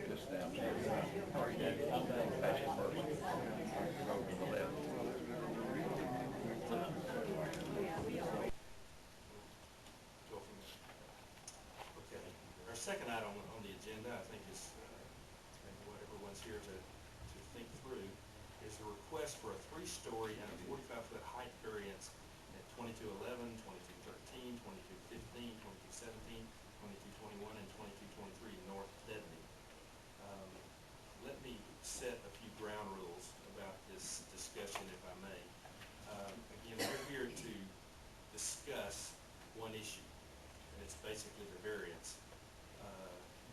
Just down there. Or you can pass it first. Go to the left. Go from there. Okay. Our second item on the agenda, I think, is maybe what everyone's here to think through, is a request for a 3-story and a 45-foot height variance at 2211, 2213, 2215, 2217, 2221, and 2223 North Dedney. Let me set a few ground rules about this discussion, if I may. Again, we're here to discuss one issue, and it's basically the variance.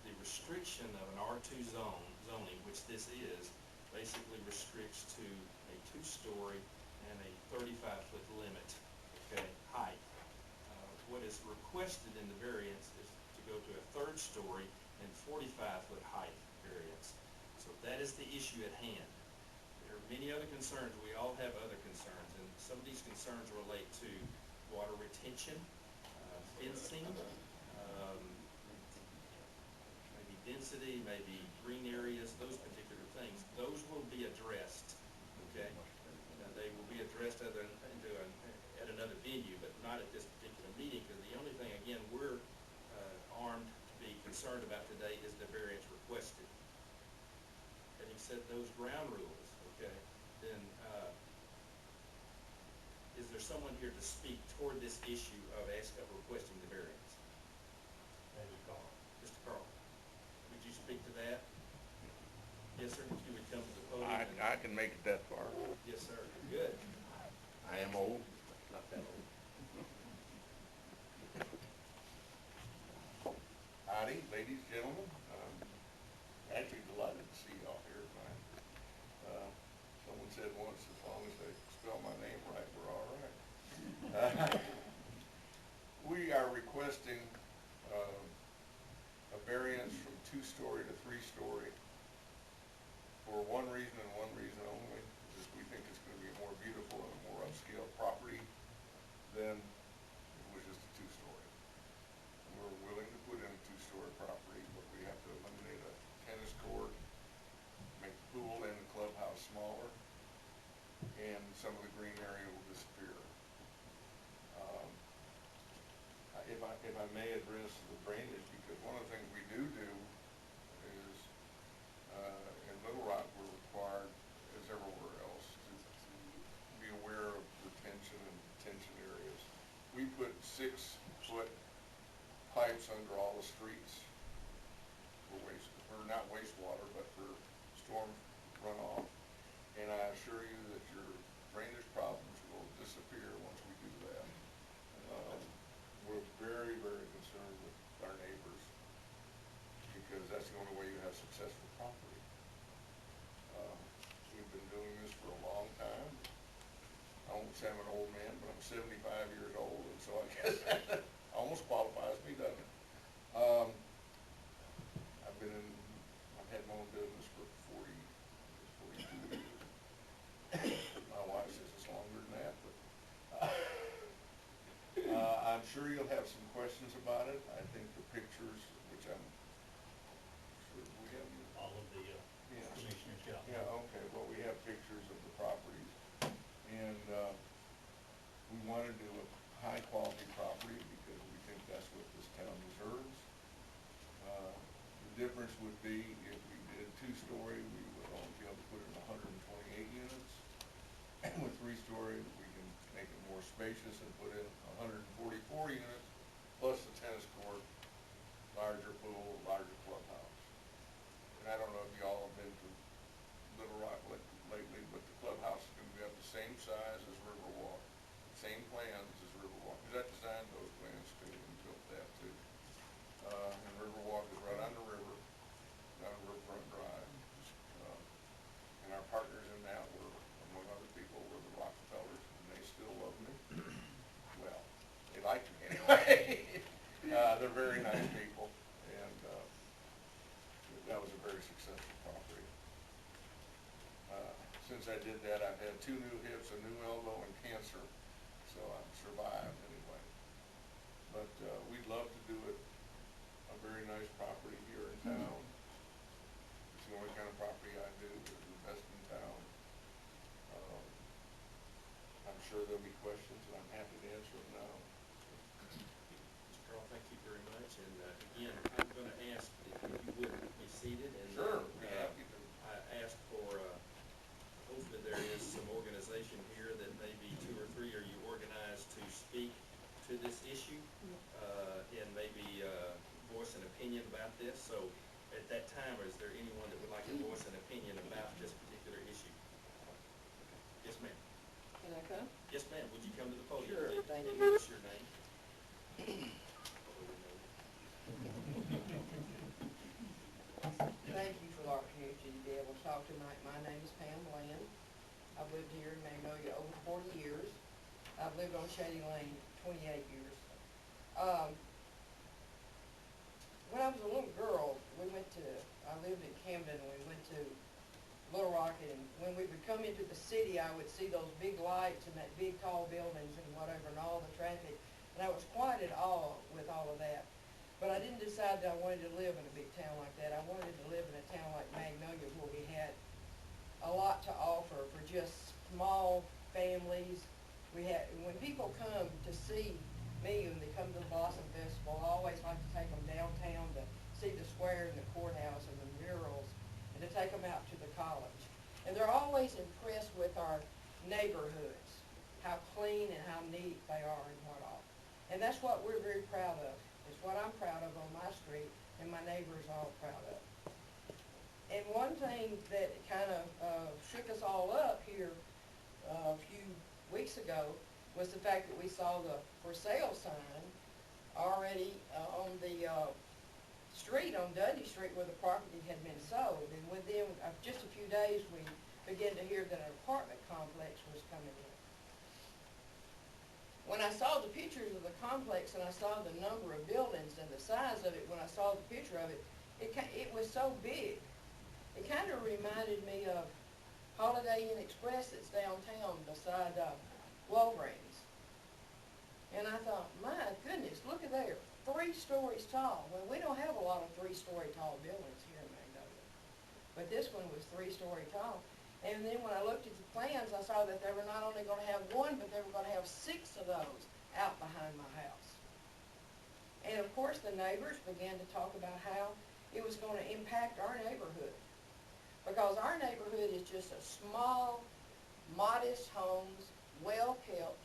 The restriction of an R2 zoning, which this is, basically restricts to a 2-story and a 35-foot limit, okay, height. What is requested in the variance is to go to a 3rd story and 45-foot height variance. So that is the issue at hand. There are many other concerns. We all have other concerns, and some of these concerns relate to water retention, fencing, maybe density, maybe green areas, those particular things. Those will be addressed, okay? They will be addressed at another venue, but not at this particular meeting, because the only thing, again, we're armed to be concerned about today is the variance requested. Having said those ground rules, okay, then is there someone here to speak toward this issue of requesting the variance? Mr. Carl, would you speak to that? Yes, sir. If you would come to the podium. I can make it that far. Yes, sir. Good. I am old, not that old. Howdy, ladies, gentlemen. Actually delighted to see y'all here tonight. Someone said once, as long as they spell my name right, we're all right. We are requesting a variance from 2-story to 3-story for one reason and one reason only, is we think it's going to be a more beautiful and a more upscale property than if it was just a 2-story. We're willing to put in a 2-story property, but we have to eliminate a tennis court, make the pool and the clubhouse smaller, and some of the green area will disappear. If I may address the drainage, because one of the things we do is, in Little Rock, we're required, as everywhere else, to be aware of retention and detention areas. We put 6-foot pipes under all the streets for not wastewater, but for storm runoff. And I assure you that your drainage problems will disappear once we do that. We're very, very concerned with our neighbors, because that's the only way you have successful property. We've been doing this for a long time. I won't say I'm an old man, but I'm 75 years old, and so I guess that almost qualifies me, doesn't it? I've had my own business for 42 years. My wife says it's longer than that, but I'm sure you'll have some questions about it. I think the pictures, which I'm sure we have. All of the commissioners, yeah. Yeah, okay, well, we have pictures of the properties, and we want to do a high-quality property because we think that's what this town deserves. The difference would be if we did 2-story, we would only be able to put in 128 units. And with 3-story, we can make it more spacious and put in 144 units, plus the tennis court, larger pool, larger clubhouse. And I don't know if y'all have been to Little Rock lately, but the clubhouse is going to be up the same size as Riverwalk, same plans as Riverwalk. Because I designed those plans too and built that too. And Riverwalk is right on the river, down Riverfront Drive. And our partners in that were, among other people, were the Rockefellers, and they still love me. Well, they like me anyway. They're very nice people, and that was a very successful property. Since I did that, I've had 2 new hips, a new elbow, and cancer, so I've survived anyway. But we'd love to do it sure there'll be questions, and I'm happy to answer them now. Mr. Carl, thank you very much, and again, I'm gonna ask if you would be seated, and Sure, be happy to. I ask for, hopefully there is some organization here that maybe two or three are you organized to speak to this issue, and maybe voice an opinion about this. So at that time, is there anyone that would like to voice an opinion about this particular issue? Yes, ma'am. Can I come? Yes, ma'am. Would you come to the podium? Sure, please? thank And you. give us your name. Thank you for the opportunity to be able to talk tonight. My name is Pam Bland. I've lived here in Magnolia over 40 years. I've lived on Shady Lane 28 years. When I was a little girl, I lived in Camden, and we went to Little Rock, and when we would come into the city, I would see those big lights and that big tall buildings and whatever, and all the traffic, and I was quite at awe with all of that. But I didn't decide that I wanted to live in a big town like that. I wanted to live in a town like Magnolia, where we had a lot to offer for just small families. When people come to see me, when they come to the Blossom Festival, I always like to take them downtown to see the square and the courthouse and the murals, and to take them out to the college. And they're always impressed with our neighborhoods, how clean and how neat they are and what all. And that's what we're very proud of. It's what I'm proud of on my street, and my neighbors are all proud of. And one thing that kind of shook us all up here a few weeks ago was the fact that we saw the for sale sign already on the street, on Dudley Street, where the property had been sold. And within just a few days, we began to hear that an apartment complex was coming in. When I saw the pictures of the complex and I saw the number of buildings and the size of it, when I saw the picture of it, it was so big. It kind of reminded me of Holiday Inn Express that's downtown beside Walgreens. And I thought, my goodness, look at there, 3 stories tall. Well, we don't have a lot of 3-story tall buildings here in Magnolia, but this one was 3-story tall. And then when I looked at the plans, I saw that they were not only going to have 1, but they were going to have 6 of those out behind my house. And of course, the neighbors began to talk about how it was going to impact our neighborhood, because our neighborhood is just a small, modest homes, well kept.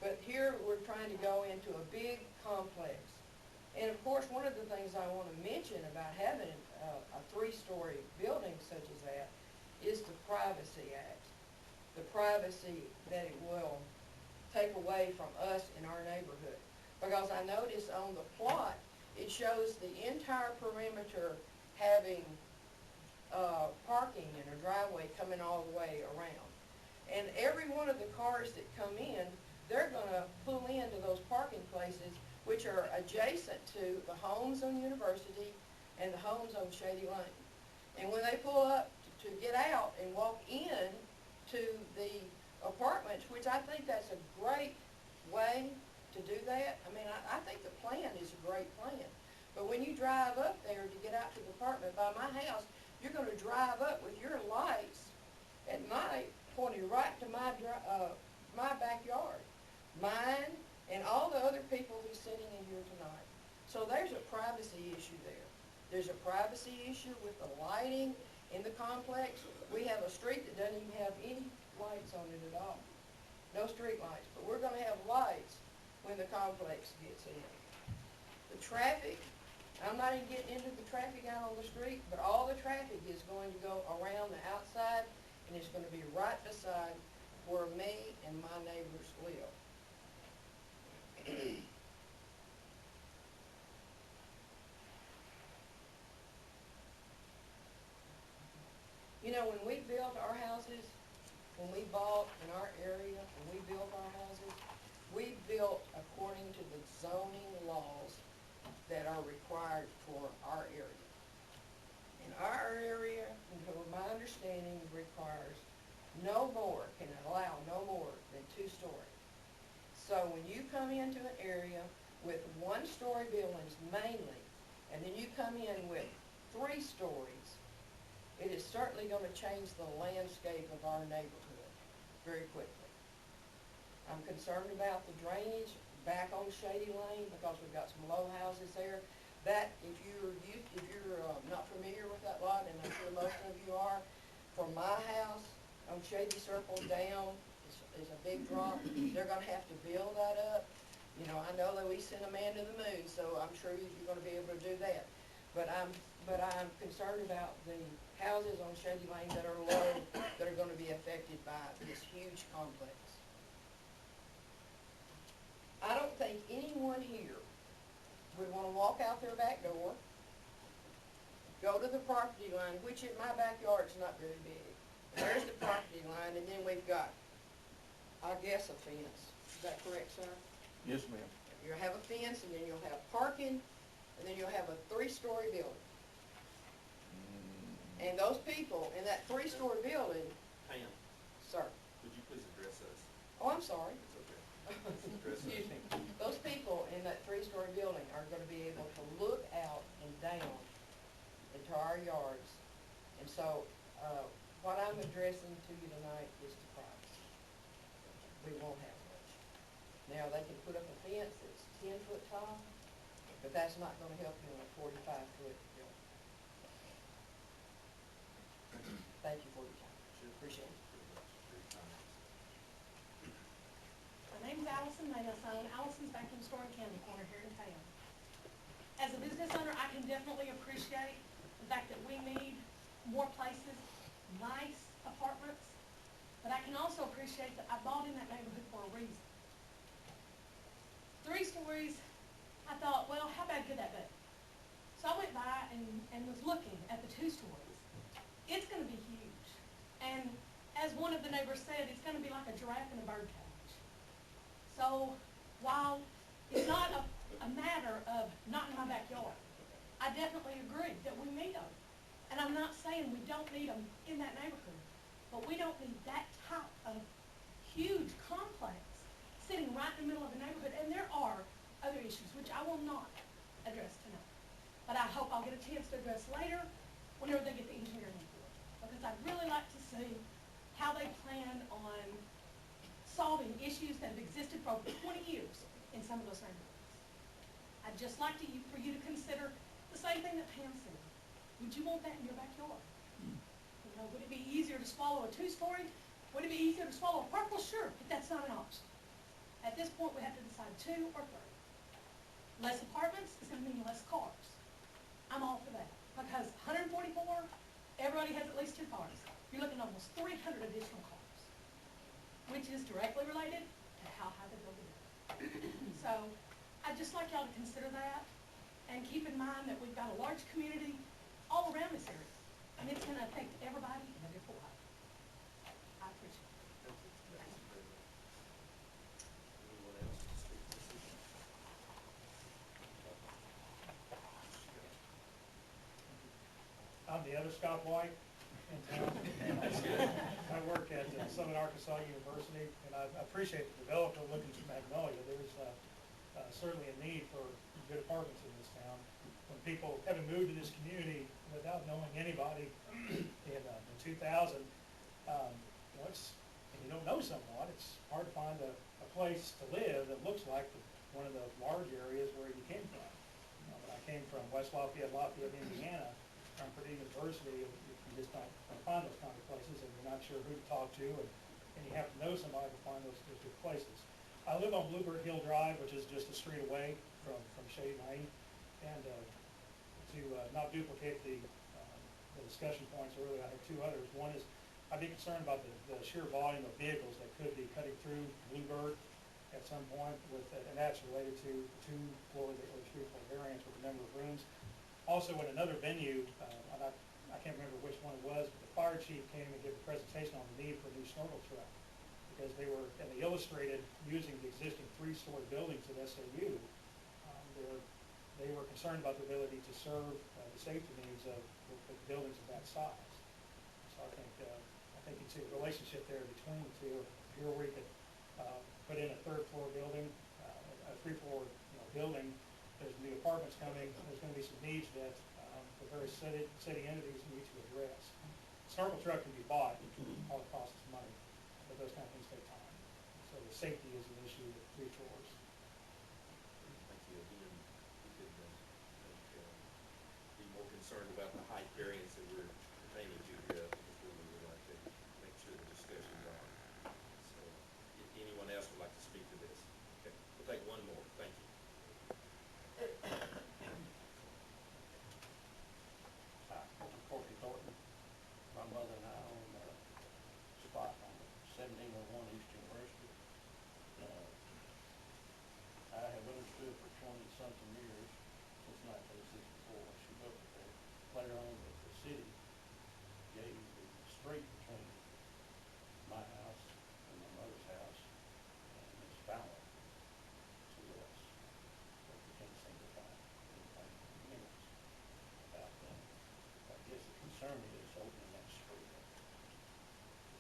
But here we're trying to go into a big complex. And of course, one of the things I want to mention about having a 3-story building such as that is the Privacy Act. The privacy that it will take away from us in our neighborhood. Because I noticed on the plot, it shows the entire perimeter having parking and a driveway coming all the way around. And every one of the cars that come in, they're going to pull into those parking places, which are adjacent to the homes on University and the homes on Shady Lane. And when they pull up to get out and walk in to the apartments, which I think that's a great way to do that. I mean, I think the plan is a great plan. But when you drive up there to get out to the apartment by my house, you're going to drive up with your lights at night pointing right to my backyard, mine and all the other people who's sitting in here tonight. So there's a privacy issue there. There's a privacy issue with the lighting in the complex. We have a street that doesn't even have any lights on it at all. No street lights, but we're going to have lights when the complex gets in. The traffic, I'm not even getting into the traffic out on the street, but all the traffic is going to go around the outside, and it's going to be right beside where me and my neighbors live. You know, when we built our houses, when we bought in our area, when we built our houses, we built according to the zoning laws that are required for our area. In our area, to my understanding, requires no more, can allow no more than 2 stories. So when you come into an area with 1-story buildings mainly, and then you come in with 3 stories, it is certainly going to change the landscape of our neighborhood. very quickly. I'm concerned about the drainage back on Shady Lane because we've got some low houses there. That, if you're not familiar with that lot, and I'm sure most of you are, from my house on Shady Circle down is a big drop. They're gonna have to build that up. You know, I know that we sent a man to the moon, so I'm sure you're gonna be able to do that. But I'm concerned about the houses on Shady Lane that are low, that are gonna be affected by this huge complex. I don't think anyone here would wanna walk out their back door, go to the property line, which in my backyard's not very big. There's the property line, and then we've got, I guess, a fence. Is that correct, sir? Yes, ma'am. You'll have a fence, and then you'll have parking, and then you'll have a 3-story building. And those people in that 3-story building, Pam, sir, would you please address us? oh, I'm sorry. It's okay. Address us. Excuse me. Those people in that 3-story building are gonna be able to look out and down into our yards. And so, what I'm addressing to you tonight is the price. We won't have much. Now, they can put up a fence that's 10 foot tall, but that's not gonna help you on a 45-foot building. Thank you for your time. Appreciate it. My name's Allison Mays. I own Allison's Vacuum Store in Candy Corner here in town. As a business owner, I can definitely appreciate the fact that we need more places, nice apartments, but I can also appreciate that I bought in that neighborhood for a reason. 3 stories, I thought, well, how bad could that be? So I went by and was looking at the 2 stories. It's gonna be huge. And as one of the neighbors said, it's gonna be like a giraffe in a bird cage. So while it's not a matter of not in my backyard, I definitely agree that we need them. And I'm not saying we don't need them in that neighborhood, but we don't need that type of huge complex sitting right in the middle of the neighborhood. And there are other issues, which I will not address tonight. But I hope I'll get a chance to address later whenever they get the engineering report. Because I'd really like to see how they plan on solving issues that have existed for over 20 years in some of those neighborhoods. I'd just like for you to consider the same thing that Pam said. Would you want that in your backyard? You know, would it be easier to swallow a 2-story? Would it be easier to swallow a purple? Sure, but that's not an option. At this point, we have to decide 2 or 3. Less apartments is gonna mean less cars. I'm all for that, because 144, everybody has at least 2 cars. You're looking at almost 300 additional cars, which is directly related to how high the building is. So, I'd just like y'all to consider that, and keep in mind that we've got a large community all around this area, and it's gonna affect everybody in a different way. I appreciate it. Thank you very much. Anyone else to speak to this issue? I'm the other Scott White in town. I work at Southern Arkansas University, and I appreciate the developer looking to Magnolia. There's certainly a need for good apartments in this town. When people having moved to this community without knowing anybody in 2000, if you don't know someone, it's hard to find a place to live that looks like one of the large areas where you came from. When I came from West Lafayette, Indiana, from Purdue University, you just don't find those kind of places, and you're not sure who to talk to, and you have to know somebody to find those good places. I live on Bluebird Hill Drive, which is just a street away from Shady Lane, and to not duplicate the discussion points earlier, I have 2 others. One is I'd be concerned about the sheer volume of vehicles that could be cutting through Bluebird at some point, and that's related to the 2-floor or 3-floor variance with the number of rooms. Also, in another venue, I can't remember which one it was, but the fire chief came and gave a presentation on the need for a new snorkel truck, because they illustrated using the existing 3-story buildings at SAU. They were concerned about the ability to serve the safety needs of the buildings of that size. So I think you see a relationship there between the 2. Here we could put in a 3rd-floor building, a 3-floor building. There's new apartments coming. There's going to be some needs that the various city entities need to address. Snorkel truck can be bought, all it costs is money. but those kind of things take time. So the safety is an issue with 3 floors. Thank you. Again, we could, be more concerned about the height variance that we're pertaining to here before we would like to make sure the discussion's on. So, if anyone else would like to speak to this? Okay, we'll take one more. Thank you. Courtney Thornton. My mother and I own a spot on 1701 East University. I have understood for 20-something years, since 1964, when she built it there. Later on, the city gave the street between my house and my mother's house and Miss Fowler to us. But we can't seem to find anything from minutes about that. I guess the concern is opening that street up.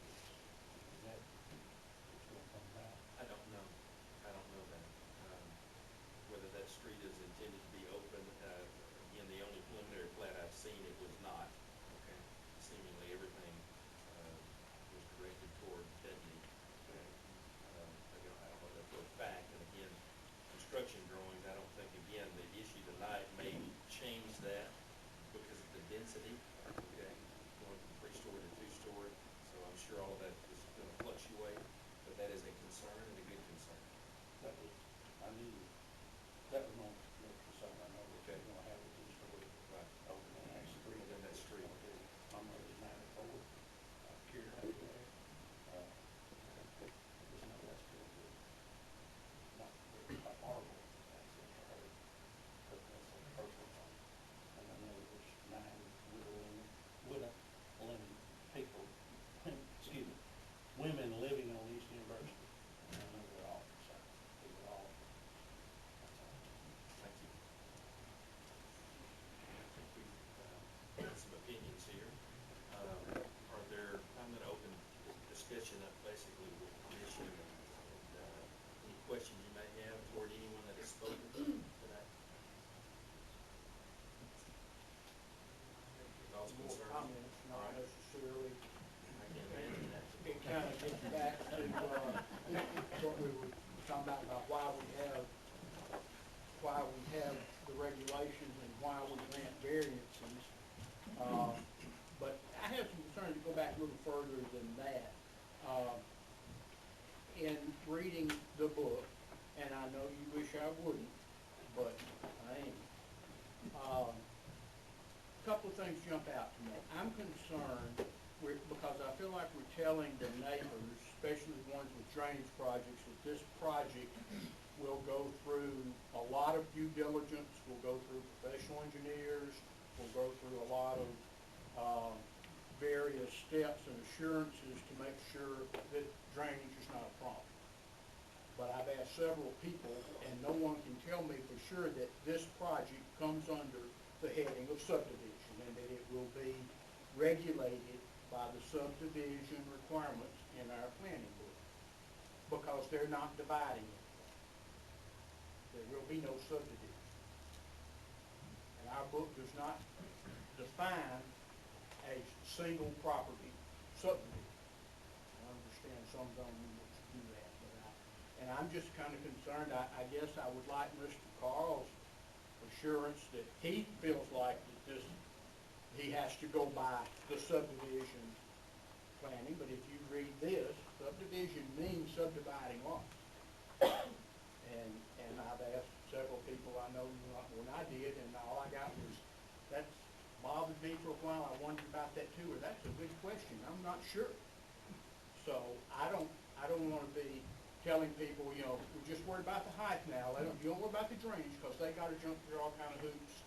Is that what's going to come about? I don't know. I don't know that. Whether that street is intended to be open, again, the only preliminary plat I've seen, it was not. Okay. Seemingly everything, was directed toward Bentley. Okay. I don't know that for a fact, and again, construction drawings, I don't think, again, the issue tonight may change that because of the density, okay, going from 3-story to 2-story. So I'm sure all of that is gonna fluctuate, but that is a concern and a good concern. That was, I knew, that was my real concern. I know that Okay. you're gonna have a two-story Right. opening that street. Within that street. My mother's 94, I cured her there. I just know that's gonna be not very horrible access for her, but that's a personal thing. And I know there's 9 widow people, excuse me, women living on East University. And I know they're all concerned. They were all. That's all. Thank you. I think we've got some opinions here. Are there, I'm gonna open discussion up basically with the commission and any questions you may have toward anyone that has spoken tonight. Thoughts, More concerns? comments, All not right. necessarily. I can imagine that. It kind of gets back to, what we were talking about why we have the regulations and why we grant variances. But I have some concerns to go back a little further than that. In reading the book, and I know you wish I wouldn't, but I am. Couple of things jump out to me. I'm concerned because I feel like we're telling the neighbors, especially the ones with drainage projects, that this project will go through a lot of due diligence, will go through professional engineers, will go through a lot of various steps and assurances to make sure that drainage is not a problem. But I've asked several people, and no one can tell me for sure that this project comes under the heading of subdivision, and that it will be regulated by the subdivision requirements in our planning book, because they're not dividing it. There will be no subdivision. And our book does not define a single property subdivision. I understand some don't want to do that, and I'm just kind of concerned. I guess I would like Mr. Carl's assurance that he feels like that he has to go by the subdivision planning, but if you read this, subdivision means subdividing lots. And I've asked several people, I know a lot more than I did, and all I got was, that's bothered me for a while. I wondered about that too, or that's a good question. I'm not sure. So I don't want to be telling people, we're just worried about the height now. You don't worry about the drainage, because they got to jump through all kind of hoops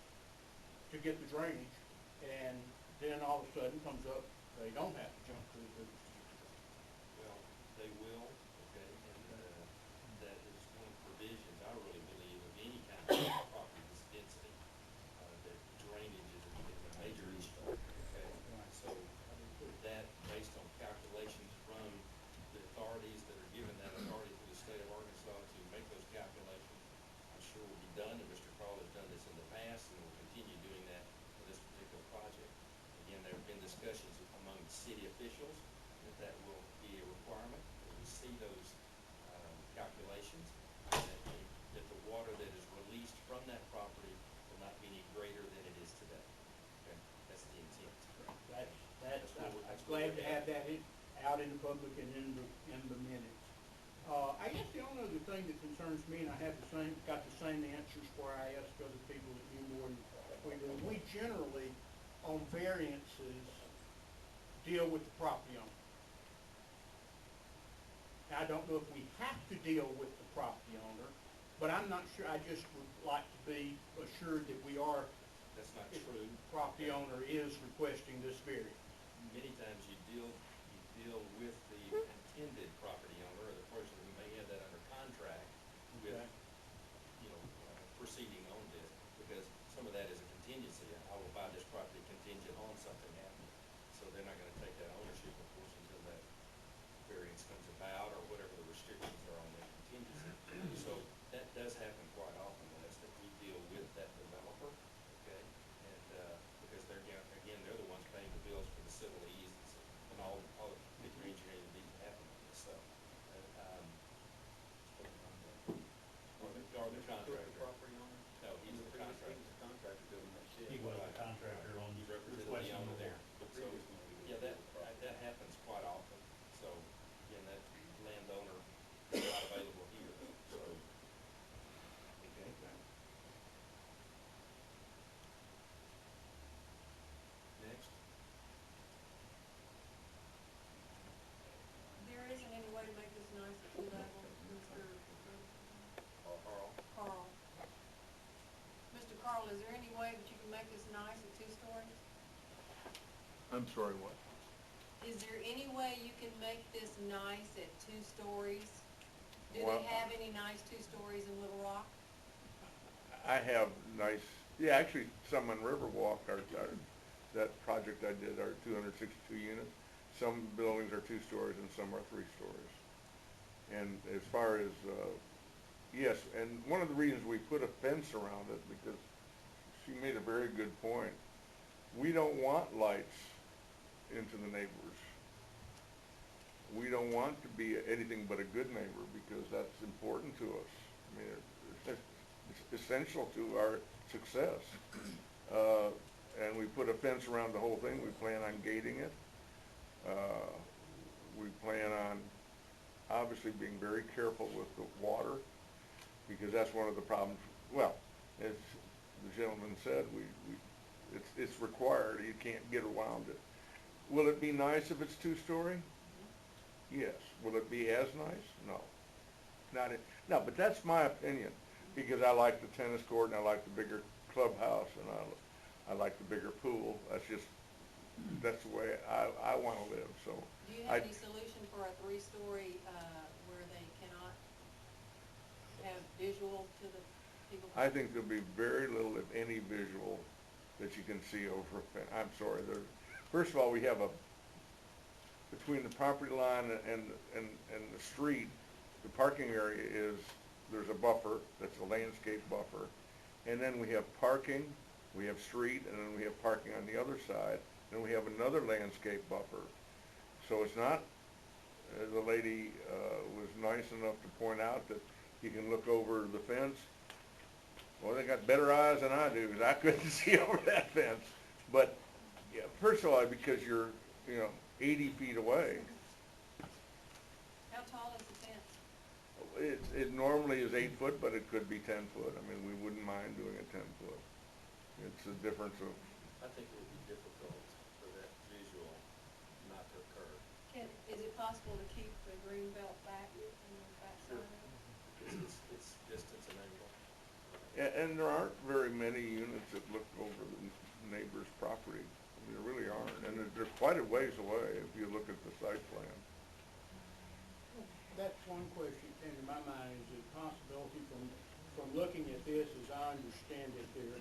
to get the drainage, and then all of a sudden comes up, they don't have to jump through the hoops to get the drainage. Well, they will, okay, and that is one of the provisions, I really believe, of any kind of property this density, that drainage is a major issue, okay? So that, based on calculations from the authorities that are given that authority through the state of Arkansas to make those calculations, I'm sure will be done, and Mr. Carl has done this in the past and will continue doing that for this particular project. Again, there have been discussions among city officials that will be a requirement, see those calculations, that the water that is released from that property will not be any greater than it is today. Okay, that's the intent. That's, what I'm that's what glad we're to have that out in the public and in the minutes. I guess the only other thing that concerns me, and I have got the same answers where I asked other people that knew more than we do. We generally, on variances, deal with the property owner. Now, I don't know if we have to deal with the property owner, but I'm not sure, I just would like to be assured that we are, That's not if true. the property owner is requesting this variance. Many times you deal with the intended property owner or the person who may have that under contract with, Okay. Proceeding on this, because some of that is a contingency. I will buy this property contingent on something happening. So they're not gonna take that ownership, of course, until that variance comes about or whatever the restrictions are on that contingency. So that does happen quite often, Les, that we deal with that developer, okay? And, because again, they're the ones paying the bills for the civil easements and all the big engineering that needs to happen on this stuff. Or the contractor. Property owner? No, he's the contractor. He was the contractor building that shed. He was the contractor on He represented the requesting owner the there. work. So, yeah, that happens quite often. So, again, that landowner is not available here, so. Okay. Next. There isn't any way to make this nice at two-level, Mr. Carl. Carl. Mr. Carl, is there any way that you can make this nice at 2 stories? I'm sorry, what? Is there any way you can make this nice at 2 stories? Do Well- they have any nice 2 stories in Little Rock? I have nice, yeah, actually, some on Riverwalk that project I did are 262 units. Some buildings are 2 stories and some are 3 stories. And as far as, yes, and one of the reasons we put a fence around it, because she made a very good point. We don't want lights into the neighbors. We don't want to be anything but a good neighbor because that's important to us. I mean, it's essential to our success. And we put a fence around the whole thing. We plan on gating it. We plan on obviously being very careful with the water because that's one of the problems. Well, as the gentleman said, it's required. You can't get around it. Will it be nice if it's 2-story? Yes. Will it be as nice? No. No, but that's my opinion because I like the tennis court and I like the bigger clubhouse and I like the bigger pool. That's the way I want to live. So. Do you have any solution for a 3-story where they cannot have visual to the people? I think there'll be very little, if any, visual that you can see over a fence. I'm sorry. First of all, we have between the property line and the street, the parking area there's a buffer, that's a landscape buffer. And then we have parking, we have street, and then we have parking on the other side. And we have another landscape buffer. So it's not, the lady was nice enough to point out that you can look over the fence. Well, they got better eyes than I do because I couldn't see over that fence. But yeah, first of all, because you're 80 feet away. How tall is the fence? It normally is 8 foot, but it could be 10 foot. I mean, we wouldn't mind doing a 10 foot. It's a difference of. I think it would be difficult for that visual not to occur. Is it possible to keep the green belt back in the back side of it? It's distance enabled. And there aren't very many units that look over the neighbor's property. I mean, there really aren't. And they're quite a ways away if you look at the site plan. That's one question came to my mind, is the possibility from looking at this, as I understand it, there,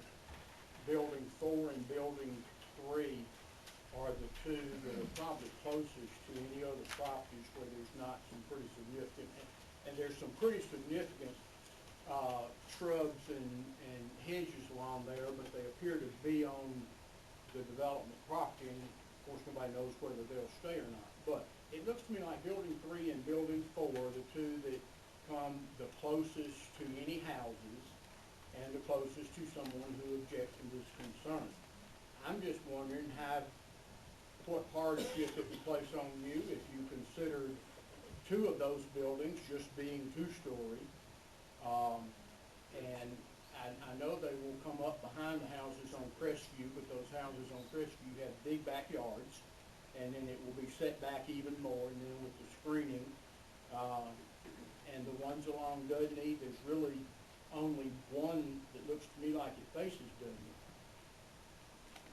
building 4 and building 3 are the two that are probably closest to any other properties where there's not some pretty significant, and there's some pretty significant shrubs and hedges along there, but they appear to be on the development property, and of course nobody knows whether they'll stay or not. But it looks to me like building 3 and building 4 are the two that come the closest to any houses and the closest to someone who objects and is concerned. I'm just wondering what hardship it would place on you if you considered 2 of those buildings just being 2-story. And I know they will come up behind the houses on Crestview, but those houses on Crestview have big backyards, and then it will be set back even more, and then with the screening, and the ones along Dudney, there's really only one that looks to me like it faces Dudney.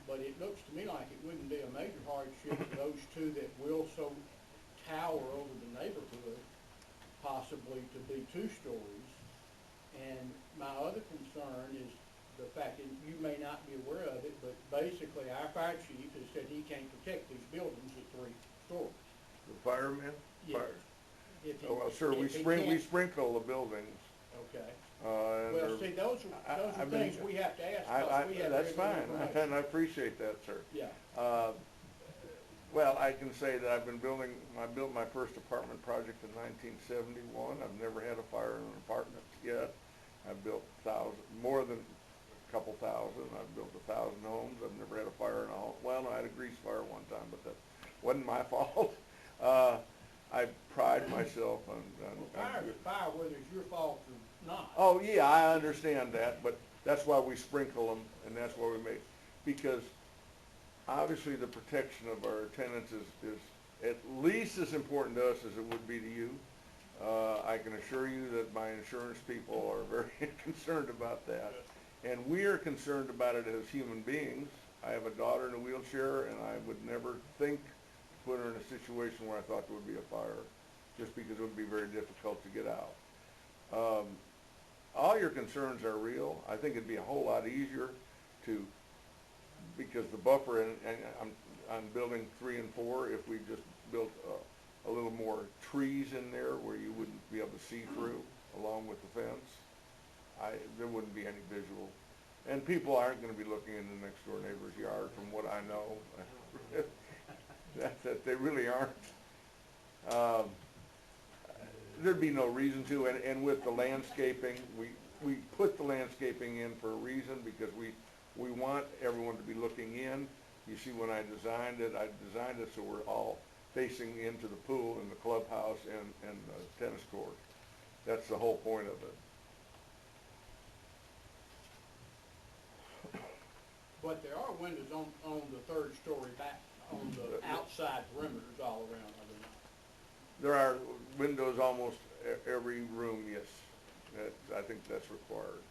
But it looks to me like it wouldn't be a major hardship for those 2 that will so tower over the neighborhood, possibly to be 2 stories. And my other concern is the fact that you may not be aware of it, but basically our fire chief has said he can't protect these buildings at 3 stories. The firemen? Yes. Fire- If he- Oh, well, sir, we if he can't- sprinkle the buildings, Okay. and Well, they're- see, those are I've been- things we have to ask, because we have that's regular fine, information. and I appreciate that, sir. Yeah. Well, I can say that I built my first apartment project in 1971. I've never had a fire in an apartment yet. I've built more than a couple thousand. I've built 1,000 homes. I've never had a fire in a home. Well, no, I had a grease fire one time, but that wasn't my fault. I pride myself on Fire's a fire, whether it's your fault or not. Oh, yeah, I understand that, but that's why we sprinkle them, and that's why we make, because obviously the protection of our tenants is at least as important to us as it would be to you. I can assure you that my insurance people are very concerned about that. And we are concerned about it as human beings. I have a daughter in a wheelchair, and I would never think to put her in a situation where I thought there would be a fire, just because it would be very difficult to get out. All your concerns are real. I think it'd be a whole lot easier to, because the buffer, and I'm building 3 and 4, if we just built a little more trees in there where you wouldn't be able to see through along with the fence, there wouldn't be any visual. And people aren't going to be looking in the next door neighbor's yard, from what I know. that they really aren't. There'd be no reason to, and with the landscaping, we put the landscaping in for a reason, because we want everyone to be looking in. You see, when I designed it so we're all facing into the pool and the clubhouse and the tennis court. That's the whole point of it. But there are windows on the 3rd story back, on the outside perimeters all around, are there not? There are windows almost every room, yes. I think that's required.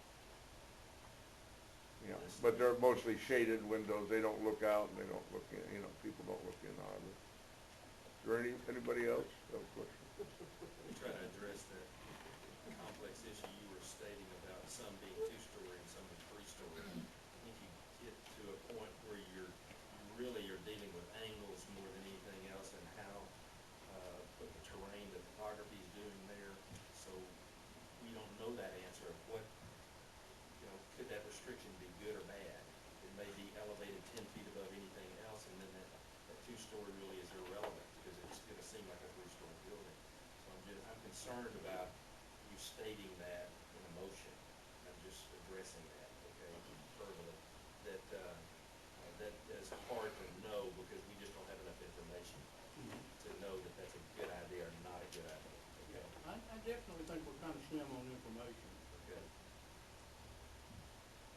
Yeah, but they're mostly shaded windows. They don't look out, and they don't look in, people don't look in hardly. Is there anybody else have a question? Try to address that complex issue you were stating about some being 2-story and some being 3-story. I think you get to a point where you're dealing with angles more than anything else, and how what the terrain, the topography is doing there. So we don't know that answer of what, could that restriction be good or bad? It may be elevated 10 feet above anything else, and then that 2-story really is irrelevant, because it's going to seem like a 3-story building. So I'm concerned about you stating that in a motion. I'm just addressing that, okay, verbally. That is hard to know, because we just don't have enough information to know that that's a good idea or not a good idea. Okay? I definitely think we're kind of slim on information. Okay.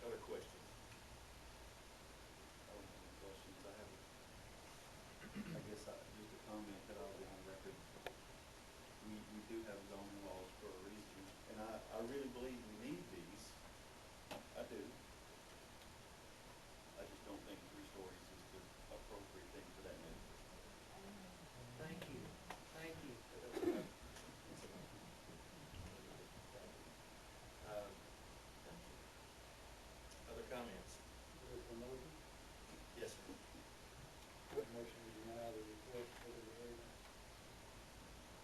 Other questions? I don't have any questions. I guess just a comment that I'll be on record. We do have zoning laws for a reason, and I really believe we need these. I do. I just don't think 3 stories is the appropriate thing for that neighborhood. Thank you. Thank you. Other comments? Yes, sir. Motion to deny the request for the variance.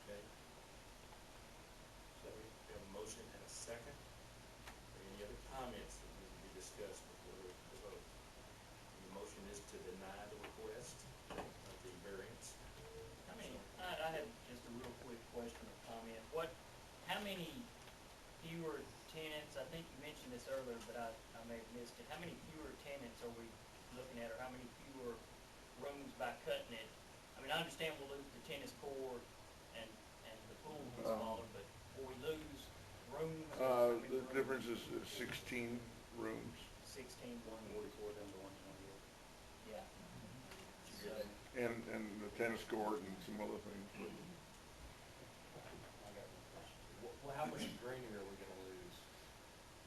Okay. So we have a motion and a second. Are there any other comments that need to be discussed before the vote? The motion is to deny the request of the variance. I mean, I may have missed it, how many fewer tenants are we looking at, or how many fewer rooms by cutting it? I mean, I understand we'll lose the tennis court and the pool is smaller, but will we lose rooms? How many The rooms? difference is 16 rooms. 16, 144 down to 128. yeah. So, And the tennis court and some other things, but Well, how much greenery are we gonna lose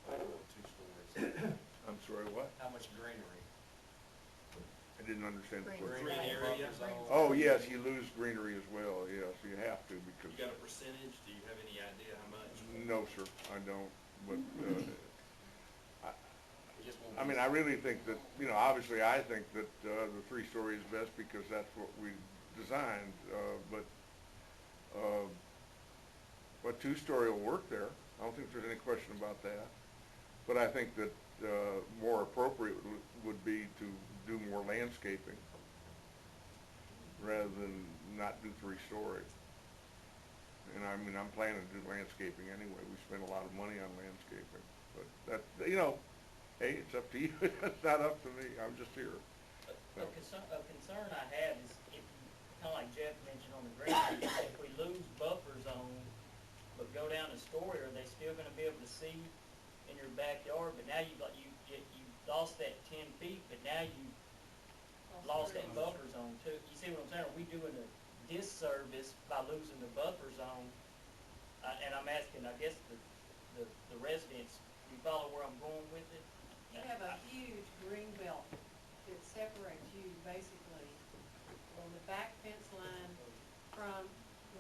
by going 2 stories? I'm sorry, what? How much greenery? I didn't understand the question. Green area? Oh, yes, you lose greenery as well, yes, you have to because, You got a percentage? Do you have any idea how much? no, sir, I don't, but, It just won't I mean, be- I really think that, you know, obviously I think that, the 3-story is best because that's what we designed, but 2-story will work there. I don't think there's any question about that. But I think that, more appropriate would be to do more landscaping rather than not do 3-story. And I mean, I'm planning to do landscaping anyway. We spend a lot of money on landscaping. But that, you know, hey, it's up to you. It's not up to me. I'm just here. a concern I have is if, kinda like Jeff mentioned on the greenery, if we lose buffer zone, but go down a story, are they still gonna be able to see in your backyard? But now you lost that 10 feet, but now you lost that buffer zone too. You see what I'm saying? Are we doing a disservice by losing the buffer zone? And I'm asking, I guess, the residents, you follow where I'm going with it? You have a huge green belt that separates you basically on the back fence line from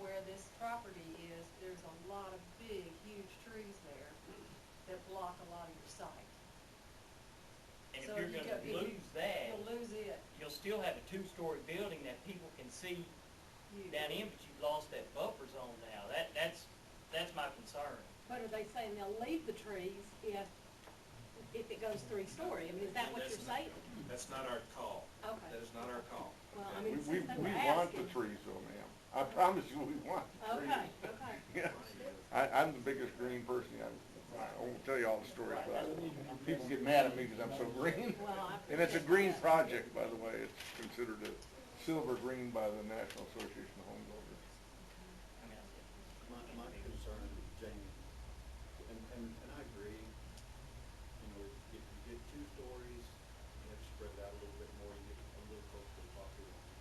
where this property is. There's a lot of big, huge trees there that block a lot of your sight. And if So you're you gonna go- if you- lose that, You'll lose it. you'll still have a 2-story building that people can see You- down in, but you've lost that buffer zone now. That's my concern. But are they saying they'll leave the trees if it goes 3-story? I mean, is that what you're That's not- saying? That's not our call. Okay. That is not our call. Well, I Okay? mean, We since they were want the asking. trees though, ma'am. I promise you, we want the trees. Okay, okay. Yeah, I'm the biggest green person. I won't tell you all the stories, but people get mad at me because I'm so green. Well, I And it's a appreciate green that. project, by the way. It's considered a silver green by the National Association of Home Builders. I mean, My concern, Jamie, and I agree, you know, if you get 2 stories, you have to spread it out a little bit more, you get a little closer to the property line.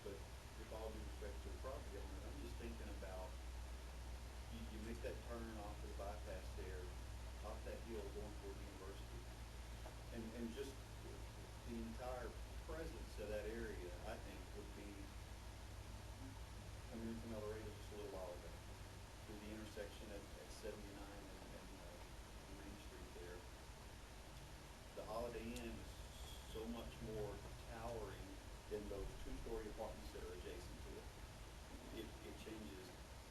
But with all due respect to the property owner, I'm just thinking about, you make that turn off the bypass there, off that hill going toward the university. And just the entire presence of that area, I think, would be, I mean, from El Dorado just a little while ago, through the intersection at 79 and Main Street there. The Holiday Inn is so much more towering than those 2-story apartments that are adjacent to it. It changes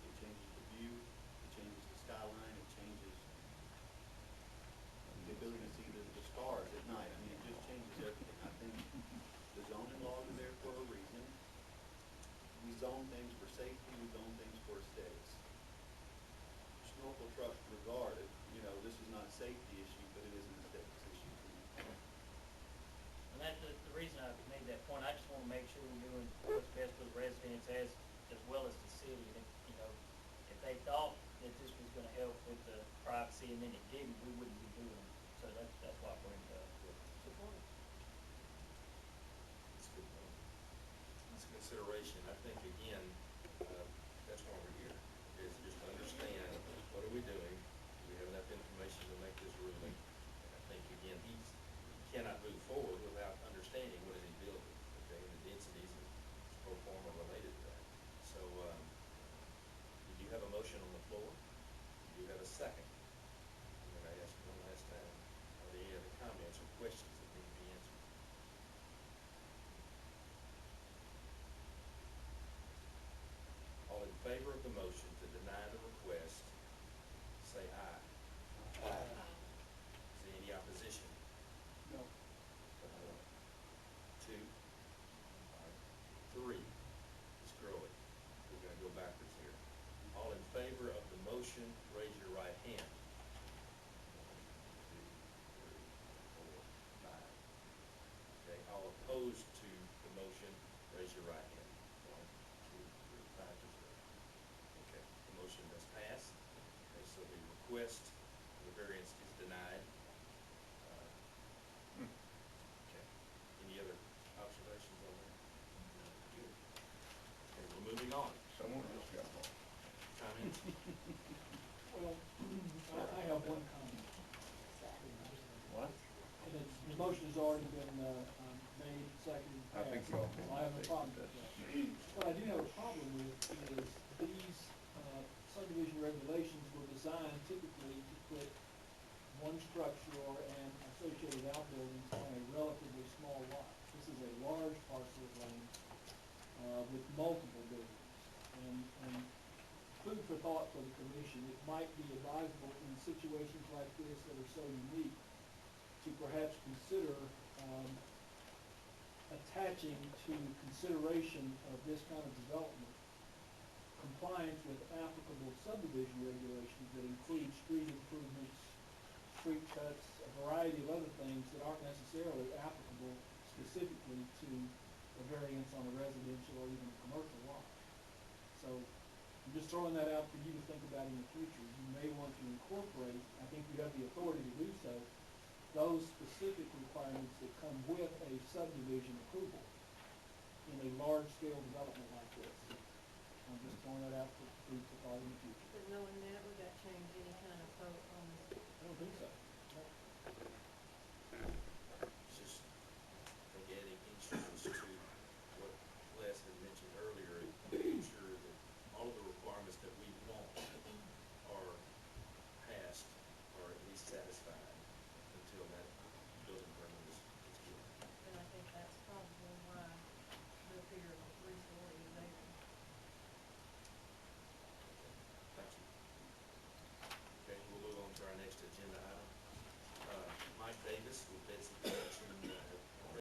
the view, it changes the skyline, it changes the ability to see the stars at night. I mean, it just changes everything. I think the zoning laws are there for a reason. We zone things for safety, we zone things for aesthetics. Snorkel truck regarded, you know, this is not a safety issue, but it is an aesthetics issue to me. And that's the reason I made that point. I just wanna make sure we're doing what's best for the residents as well as the city. And if, you know, if they thought that this was gonna help with the privacy and then it didn't, we wouldn't be doing it. So that's why I bring it up. Support. That's a good point. That's a consideration. I think, again, that's why we're here, is just to understand, what are we doing? Do we have enough information to make this ruling? And I think, again, he cannot move forward without understanding what is he building, okay, and the densities is pro forma related to that. So, did you have a motion on the floor? Do you have a second? And then I ask one raise your right hand. We're five to zero. Okay, the motion does pass. Okay, so the request, the variance is denied. Okay, any other observations on that? No, good. Okay, we're moving on. Someone else got one. Comments? Well, I have one comment. What? And the motion has already been, made, seconded, I think passed, so. so I have no problem with that. What I do have a problem with is these, subdivision regulations were designed typically to put one structure or and associated outbuildings on a relatively small lot. This is a large parcel of land, with multiple buildings. And food for thought for the commission, it might be advisable in situations like this that are so unique to perhaps consider, attaching to consideration of this kind of development compliance with applicable subdivision regulations that include street improvements, street cuts, a variety of other things that aren't necessarily applicable specifically to a variance on a residential or even a commercial lot. So I'm just throwing that out for you to think about in the future. You may want to incorporate, I think you have the authority to do so, those specific requirements that come with a subdivision approval in a large-scale development like this. I'm just throwing that out for food for thought in the future. But knowing that, would that change any kind of vote on this? I don't think so.